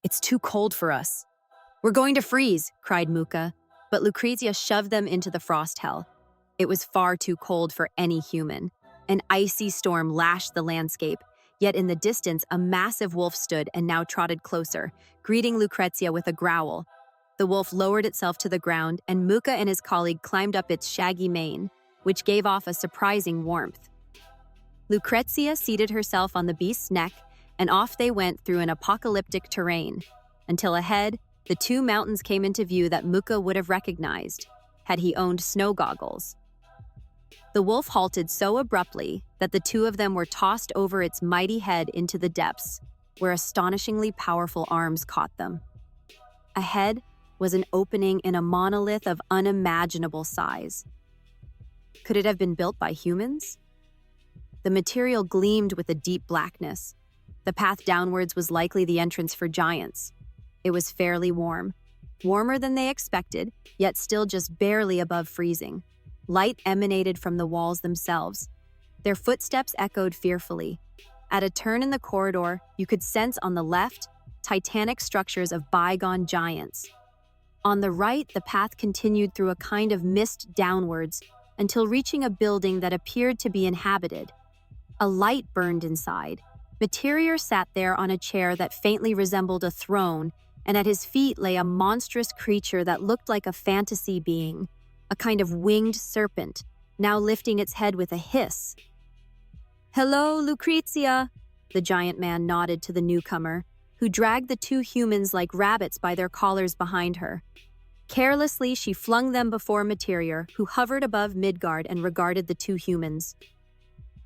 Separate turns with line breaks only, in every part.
It's too cold for us. We're going to freeze, cried Mücke, but Lukrezia shoved them into the frost hell. It was far too cold for any human. An icy storm lashed the landscape, yet in the distance a massive wolf stood and now trotted closer, greeting Lukrezia with a growl. The wolf lowered itself to the ground, and Mücke and his colleague climbed up its shaggy mane, which gave off a surprising warmth. Lukrezia seated herself on the beast's neck, and off they went through an apocalyptic terrain, until ahead, the two mountains came into view that Mücke would have recognized, had he owned snow goggles. The wolf halted so abruptly that the two of them were tossed over its mighty head into the depths, where astonishingly powerful arms caught them. Ahead was an opening in a monolith of unimaginable size. Could it have been built by humans? The material gleamed with a deep blackness. The path downwards was likely the entrance for giants. It was fairly warm. Warmer than they expected, yet still just barely above freezing. Light emanated from the walls themselves. Their footsteps echoed fearfully. At a turn in the corridor, you could sense on the left titanic structures of bygone giants. On the right, the path continued through a kind of mist downwards until reaching a building that appeared to be inhabited. A light burned inside. Materior sat there on a chair that faintly resembled a throne, and at his feet lay a monstrous creature that looked like a fantasy being, a kind of winged serpent, now lifting its head with a hiss. "Hello, Lukrezia," the giant man nodded to the newcomer, who dragged the two humans like rabbits by their collars behind her. Carelessly, she flung them before Materior, who hovered above Midgard and regarded the two humans.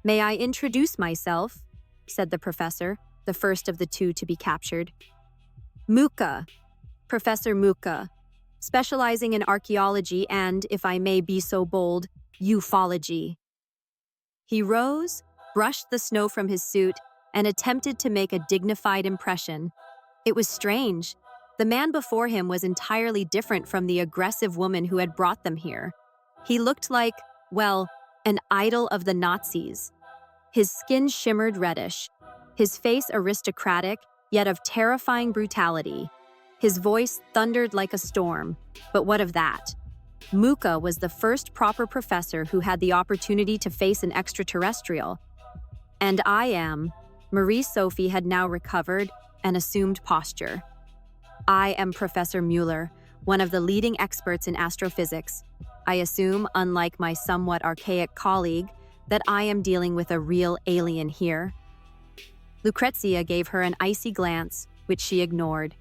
"May I introduce myself?" said the professor, the first of the two to be captured. "Mücke, Professor Mücke, specializing in archaeology and, if I may be so bold, ufology." He rose, brushed the snow from his suit, and attempted to make a dignified impression. It was strange. The man before him was entirely different from the aggressive woman who had brought them here. He looked like, well, an idol of the Nazis. His skin shimmered reddish, his face aristocratic, yet of terrifying brutality. His voice thundered like a storm, but what of that? Mücke was the first proper professor who had the opportunity to face an extraterrestrial. And Marie-Sophie had now recovered and assumed posture. "I am Professor Müller, one of the leading experts in astrophysics. I assume, unlike my somewhat archaic colleague, that I am dealing with a real alien here." Lukrezia gave her an icy glance, which she ignored.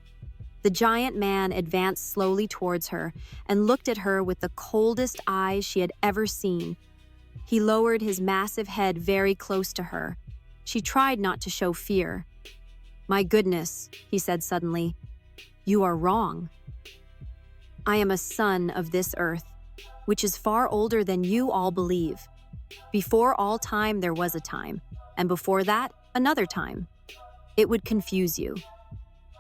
The giant man advanced slowly towards her and looked at her with the coldest eyes she had ever seen. He lowered his massive head very close to her. She tried not to show fear. "My goodness," he said suddenly, "you are wrong. I am a son of this earth, which is far older than you all believe. Before all time there was a time, and before that, another time. It would confuse you.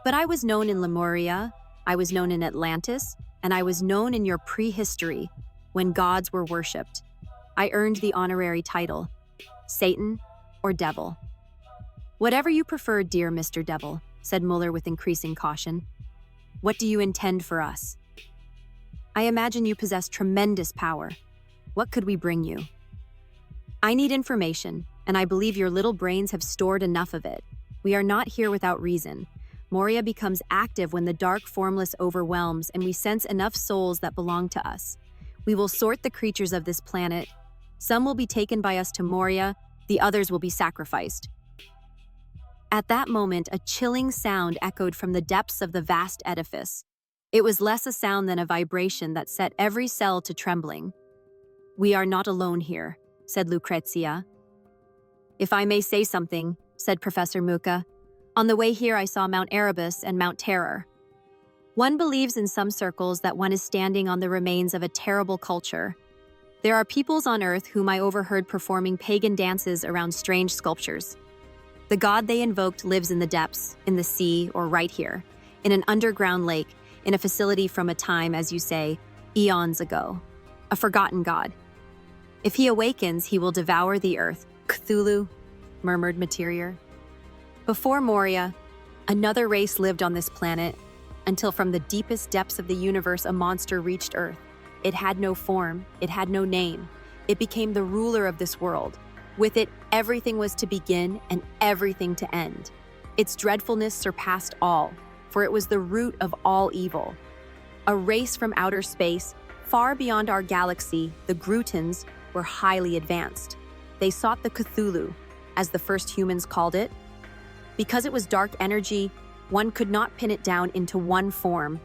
But I was known in Moria, I was known in Atlantis, and I was known in your prehistory, when gods were worshipped. I earned the honorary title, Satan or Devil." "Whatever you prefer, dear Mr. Devil," said Müller with increasing caution. "What do you intend for us?" "I imagine you possess tremendous power. What could we bring you?" "I need information, and I believe your little brains have stored enough of it. We are not here without reason. Moria becomes active when the dark formless overwhelms, and we sense enough souls that belong to us. We will sort the creatures of this planet. Some will be taken by us to Moria, the others will be sacrificed." At that moment, a chilling sound echoed from the depths of the vast edifice. It was less a sound than a vibration that set every cell to trembling. "We are not alone here," said Lukrezia. "If I may say something," said Professor Mücke, "on the way here I saw Mount Erebus and Mount Terror. One believes in some circles that one is standing on the remains of a terrible culture. There are peoples on Earth whom I overheard performing pagan dances around strange sculptures. The god they invoked lives in the depths, in the sea, or right here, in an underground lake, in a facility from a time, as you say, eons ago. A forgotten god. If he awakens, he will devour the earth." "Cthulhu," murmured Materior. "Before Moria, Another race lived on this planet until from the deepest depths of the universe a monster reached Earth. It had no form, it had no name. It became the ruler of this world. With it, everything was to begin and everything to end. Its dreadfulness surpassed all, for it was the root of all evil. A race from outer space, far beyond our galaxy, the Grutons, were highly advanced. They sought the Cthulhu, as the first humans called it. Because it was dark energy, one could not pin it down into one form.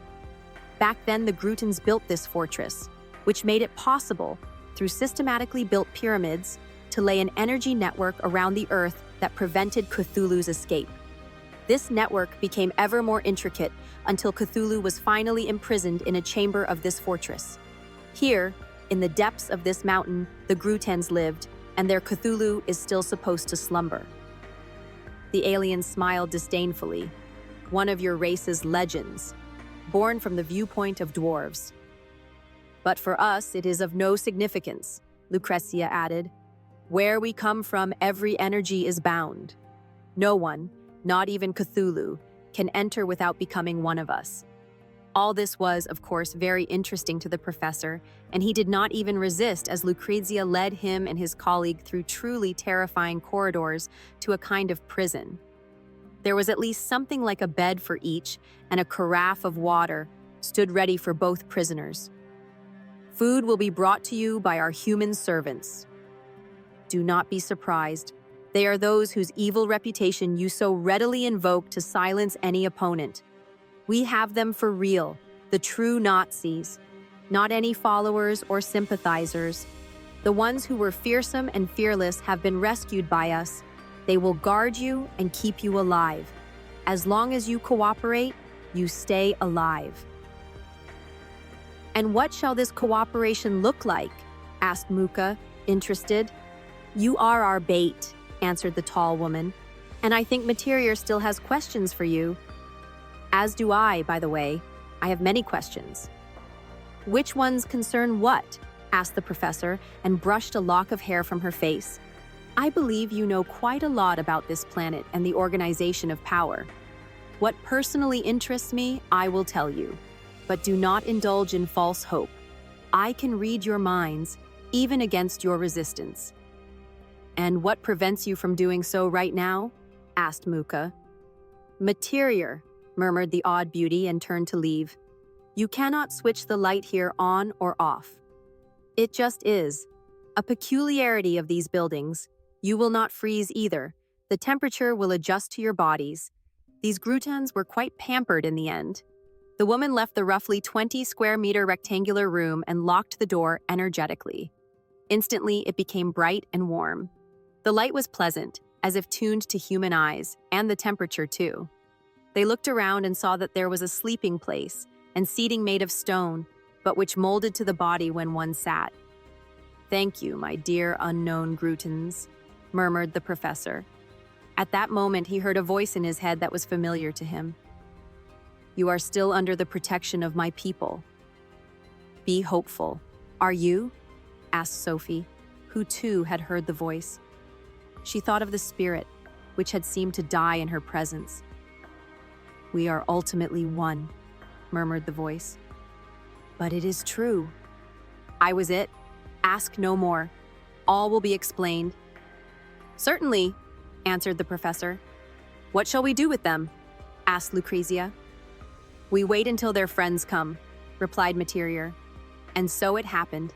Back then, the Grutons built this fortress, which made it possible, through systematically built pyramids, to lay an energy network around the Earth that prevented Cthulhu's escape. This network became ever more intricate until Cthulhu was finally imprisoned in a chamber of this fortress. Here, in the depths of this mountain, the Grutons lived, and their Cthulhu is still supposed to slumber. The alien smiled disdainfully. One of your race's legends, born from the viewpoint of dwarves. But for us, it is of no significance, Lukrezia added. Where we come from, every energy is bound. No one, not even Cthulhu, can enter without becoming one of us. All this was, of course, very interesting to the professor, and he did not even resist as Lukrezia led him and his colleague through truly terrifying corridors to a kind of prison. There was at least something like a bed for each, and a carafe of water stood ready for both prisoners. Food will be brought to you by our human servants. Do not be surprised. They are those whose evil reputation you so readily invoke to silence any opponent. We have them for real, the true Nazis, not any followers or sympathizers. The ones who were fearsome and fearless have been rescued by us. They will guard you and keep you alive. As long as you cooperate, you stay alive. And what shall this cooperation look like? Asked Mücke, interested. You are our bait, answered the tall woman, and I think Materior still has questions for you. As do I, by the way. I have many questions. Which ones concern what? Asked the professor and brushed a lock of hair from her face. I believe you know quite a lot about this planet and the organization of power. What personally interests me, I will tell you. But do not indulge in false hope. I can read your minds, even against your resistance. And what prevents you from doing so right now? Asked Mücke. Materior, murmured the odd beauty and turned to leave. You cannot switch the light here on or off. It just is. A peculiarity of these buildings. You will not freeze either. The temperature will adjust to your bodies. These Grutons were quite pampered in the end. The woman left the roughly 20 square meter rectangular room and locked the door energetically. Instantly, it became bright and warm. The light was pleasant, as if tuned to human eyes, and the temperature too. They looked around and saw that there was a sleeping place and seating made of stone, but which molded to the body when one sat. Thank you, my dear unknown Grutons, murmured the professor. At that moment, he heard a voice in his head that was familiar to him. You are still under the protection of my people. Be hopeful. Are you? Asked Sophie, who too had heard the voice. She thought of the spirit, which had seemed to die in her presence. We are ultimately one, murmured the voice. But it is true. I was it. Ask no more. All will be explained. Certainly, answered the professor. What shall we do with them? Asked Lukrezia. We wait until their friends come, replied Materior. And so it happened.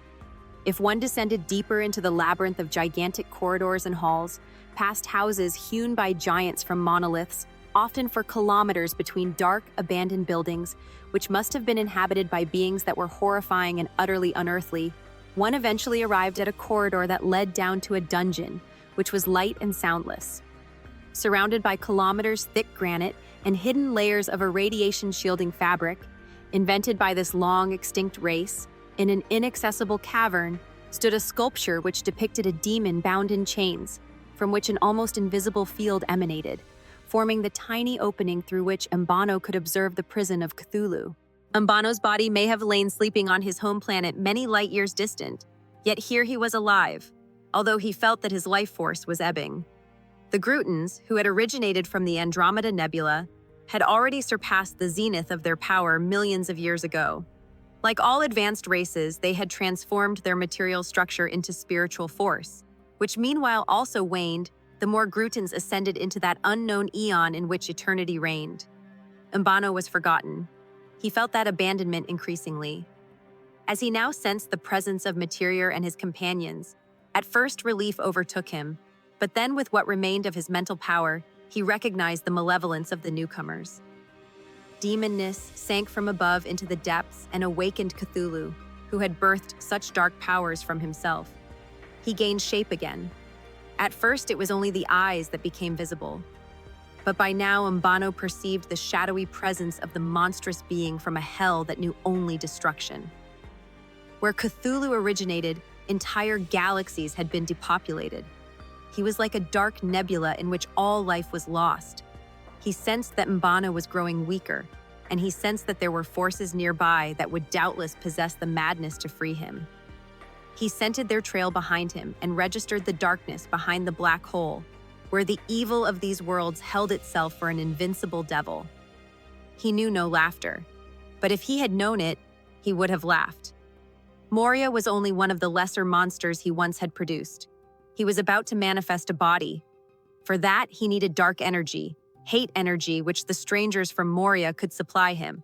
If one descended deeper into the labyrinth of gigantic corridors and halls, past houses hewn by giants from monoliths, often for kilometers between dark, abandoned buildings, which must have been inhabited by beings that were horrifying and utterly unearthly, one eventually arrived at a corridor that led down to a dungeon, which was light and soundless. Surrounded by kilometers thick granite and hidden layers of a radiation-shielding fabric, invented by this long-extinct race, in an inaccessible cavern stood a sculpture which depicted a demon bound in chains, from which an almost invisible field emanated, forming the tiny opening through which Mbano could observe the prison of Cthulhu. Mbano's body may have lain sleeping on his home planet many light years distant, yet here he was alive, although he felt that his life force was ebbing. The Grutons, who had originated from the Andromeda Nebula, had already surpassed the zenith of their power millions of years ago. Like all advanced races, they had transformed their material structure into spiritual force, which meanwhile also waned the more Grutons ascended into that unknown eon in which eternity reigned. Mbano was forgotten. He felt that abandonment increasingly. As he now sensed the presence of Materior and his companions, at first relief overtook him, but then with what remained of his mental power, he recognized the malevolence of the newcomers. Demonness sank from above into the depths and awakened Cthulhu, who had birthed such dark powers from himself. He gained shape again. At first, it was only the eyes that became visible. But by now, Mbano perceived the shadowy presence of the monstrous being from a hell that knew only destruction. Where Cthulhu originated, entire galaxies had been depopulated. He was like a dark nebula in which all life was lost. He sensed that Mbano was growing weaker, and he sensed that there were forces nearby that would doubtless possess the madness to free him. He scented their trail behind him and registered the darkness behind the black hole, where the evil of these worlds held itself for an invincible devil. He knew no laughter, but if he had known it, he would have laughed. Moria was only one of the lesser monsters he once had produced. He was about to manifest a body. For that, he needed dark energy, hate energy, which the strangers from Moria could supply him.